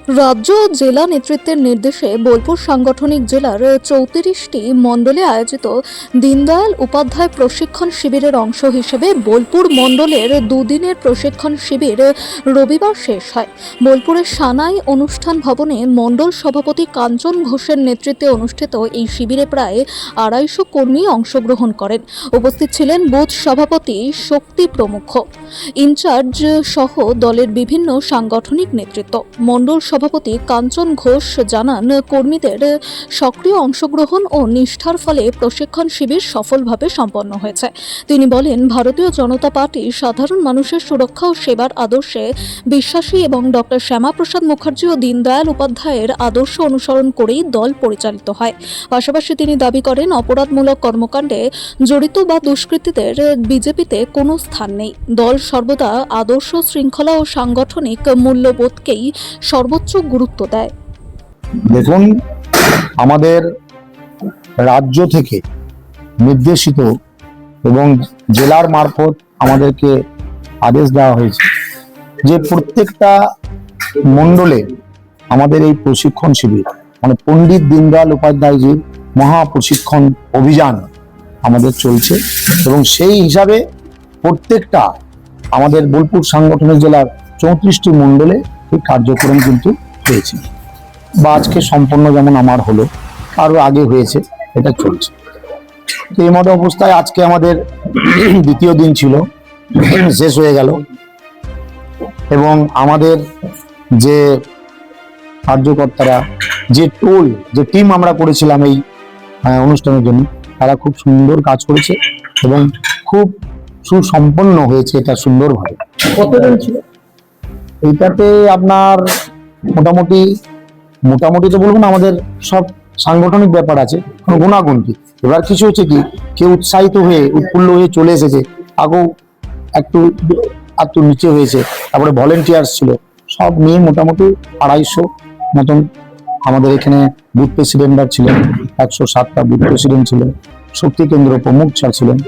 রাজ্য ও জেলা নেতৃত্বের নির্দেশে বোলপুর সাংগঠনিক জেলার 34টি মণ্ডলে আয়োজিত দীনদয়াল উপাধ্যায় প্রশিক্ষণ শিবিরের অংশ হিসেবে বোলপুর মণ্ডলের দুদিনের প্রশিক্ষণ শিবির রবিবার শেষ হয়। বোলপুরের সানাই অনুষ্ঠান ভবনে মণ্ডল সভাপতি কাঞ্চন ঘোষের নেতৃত্বে অনুষ্ঠিত এই শিবিরে প্রায় 250 কর্মী অংশগ্রহণ করেন। উপস্থিত ছিলেন বুথ সভাপতি শক্তি প্রমুখ, ইনচার্জ সহ দলের বিভিন্ন সাংগঠনিক নেতৃত্ব। মণ্ডল সভাপতি কাঞ্চন ঘোষ জানান, কর্মীদের সক্রিয় অংশগ্রহণ ও নিষ্ঠার ফলে প্রশিক্ষণ শিবির সফলভাবে সম্পন্ন হয়েছে। তিনি বলেন, ভারতীয় জনতা পার্টি সাধারণ মানুষের সুরক্ষা ও সেবার আদর্শে বিশ্বাসী এবং ডক্টর শ্যামাপ্রসাদ মুখার্জি ও দীনদয়াল উপাধ্যায়ের আদর্শ অনুসরণ করেই দল পরিচালিত হয়। পাশাপাশি তিনি দাবি করেন, অপরাধমূলক কর্মকাণ্ডে জড়িত বা দুষ্কৃতীদের বিজেপিতে কোনো স্থান নেই। দল সর্বদা আদর্শ, শৃঙ্খলা ও সাংগঠনিক মূল্যবোধকেই সর্বোচ্চ গুরুত্ব দেয়। দেখুন, আমাদের রাজ্য থেকে নির্দেশিত এবং জেলার মারফত আমাদেরকে আদেশ দেওয়া হয়েছে যে প্রত্যেকটা মণ্ডলে আমাদের এই প্রশিক্ষণ শিবির মানে পণ্ডিত দীনদয়াল উপাধ্যায়জির মহা প্রশিক্ষণ অভিযান আমাদের চলছে এবং সেই হিসাবে প্রত্যেকটা আমাদের বোলপুর সাংগঠনিক জেলার 34টি মণ্ডলে এই কার্যক্রম কিন্তু হয়েছে বা আজকে সম্পন্ন যেমন আমার হলো, আরো আগে হয়েছে, এটা চলছে। তো এই মতো অবস্থায় আজকে আমাদের দ্বিতীয় দিন ছিল, শেষ হয়ে গেল এবং আমাদের যে কার্যকর্তারা যে টিম আমরা করেছিলাম এই অনুষ্ঠানের জন্য, তারা খুব সুন্দর কাজ করেছে এবং খুব সুসম্পন্ন হয়েছে এটা সুন্দরভাবে। কতদিন ছিল এইটাতে? আপনার মোটামুটি তো বলবো না, আমাদের সব সাংগঠনিক ব্যাপার আছে, গুণাগুণটি। এবার কিছু হচ্ছে কি, কেউ উৎসাহিত হয়ে উৎফুল্ল হয়ে চলে এসেছে, আগেও একটু নিচে হয়েছে, তারপরে ভলেন্টিয়ার্স ছিল, সব নিয়ে মোটামুটি 250 মতন আমাদের এখানে বুথ প্রেসিডেন্টরা ছিলেন, 107টা বুথ প্রেসিডেন্ট ছিলেন, শক্তি কেন্দ্র প্রমুখ ছিলেন,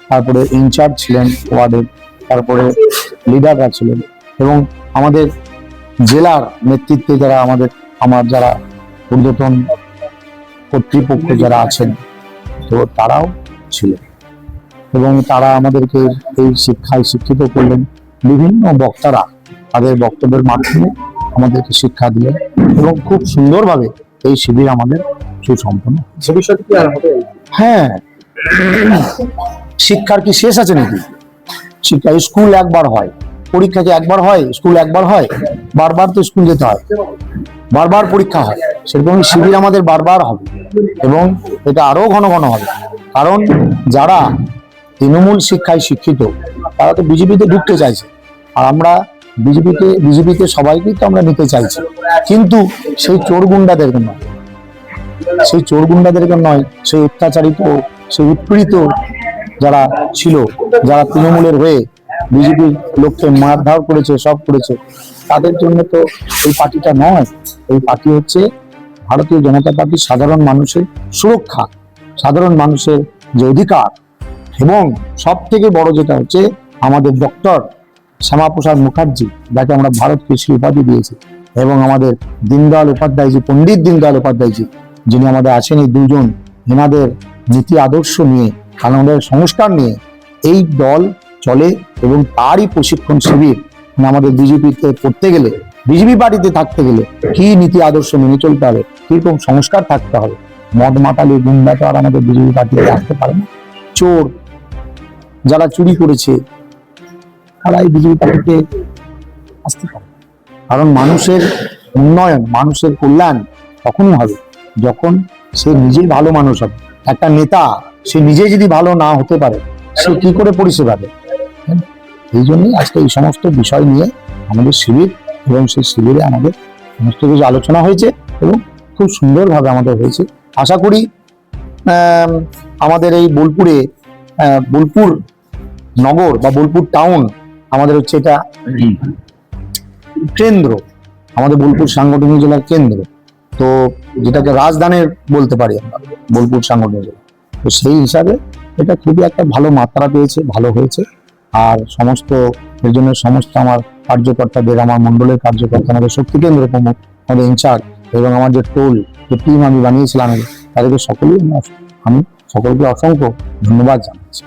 তারপরে ইনচার্জ ছিলেন ওয়ার্ডের, তারপরে লিডাররা ছিলেন এবং আমাদের জেলার নেতৃত্বে যারা আমার যারা ঊর্ধ্বতন কর্তৃপক্ষ যারা আছেন, তো তারাও ছিলেন এবং তারা আমাদেরকে এই শিক্ষায় শিক্ষিত করলেন। বিভিন্ন বক্তারা তাদের বক্তব্যের মাধ্যমে আমাদেরকে শিক্ষা দিলেন এবং খুব সুন্দরভাবে এই শিবির আমাদের সুসম্পন্ন। ভবিষ্যতে কি আর হবে? হ্যাঁ, শিক্ষার কি শেষ আছে নাকি? শিক্ষা স্কুল একবার হয়, পরীক্ষা কি একবার হয়? স্কুল একবার হয়? বারবার তো স্কুল যেতে হয়, বারবার পরীক্ষা হয়। সেরকম শিবির আমাদের বারবার হবে এবং এটা আরো ঘন ঘন হবে, কারণ যারা তৃণমূল শিক্ষায় শিক্ষিত তারা তো বিজেপিতে ঢুকতে চাইছে, আর আমরা বিজেপিতে সবাইকেই তো আমরা নিতে চাইছি, কিন্তু সেই চোর গুন্ডাদেরকে নয়, সেই অত্যাচারিত, সেই উৎপীড়িত যারা ছিল, যারা তৃণমূলের হয়ে বিজেপির লোককে মারধর করেছে, সব করেছে, তাদের জন্য তো এই পার্টিটা নয়। এই পার্টি হচ্ছে ভারতীয় জনতা পার্টি, সাধারণ মানুষের সুরক্ষা, সাধারণ মানুষের যে অধিকার, এবং সব থেকে বড় যেটা হচ্ছে আমাদের ডক্টর শ্যামাপ্রসাদ মুখার্জি, যাকে আমরা ভারত কেশরী উপাধি দিয়েছি, এবং আমাদের দীনদয়াল উপাধ্যায়জি, পণ্ডিত দীনদয়াল উপাধ্যায়জি, যিনি আমাদের আছেন, এই দুজন, এনাদের নীতি আদর্শ নিয়ে, আমাদের সংস্কার নিয়ে এই দল চলে এবং তারই প্রশিক্ষণ শিবির। আমাদের বিজেপিতে পড়তে গেলে, বিজেপি পার্টিতে থাকতে গেলে কি নীতি আদর্শ মেনে চলতে হবে, কিরকম সংস্কার থাকতে হবে। মদ মাতালি গুন্ডা তো আর আমাদের বিজেপি পার্টিতে আসতে পারে না। চোর যারা চুরি করেছে তারা এই বিজেপি পার্টিতে আসতে পারে, কারণ মানুষের উন্নয়ন, মানুষের কল্যাণ তখনই হবে যখন সে নিজেই ভালো মানুষ হবে। একটা নেতা সে নিজে যদি ভালো না হতে পারে, সে কি করে পরিষেবা দেবে? এই জন্যই আজকে এই সমস্ত বিষয় নিয়ে আমাদের শিবির, এবং সেই শিবিরে আমাদের সমস্ত কিছু আলোচনা হয়েছে এবং খুব সুন্দরভাবে আমাদের হয়েছে। আশা করি আমাদের এই বোলপুর নগর বা বোলপুর টাউন আমাদের হচ্ছে এটা কেন্দ্র, আমাদের বোলপুর সাংগঠনিক জেলার কেন্দ্র, তো যেটাকে রাজধানীর বলতে পারি আমরা, বোলপুর সাংগঠনিক জেলা। তো সেই হিসাবে এটা খুবই একটা ভালো মাত্রা পেয়েছে, ভালো হয়েছে। আর এর জন্য সমস্ত আমার কার্যকর্তাদের, আমার মন্ডলের কার্যকর্তা, আমাদের শক্তি কেন্দ্র প্রমুখ, আমাদের ইনচার্জ এবং আমার যে টোল যে টিম আমি বানিয়েছিলাম তাদেরকে সকলেই আমি সকলকে অসংখ্য ধন্যবাদ জানাচ্ছি।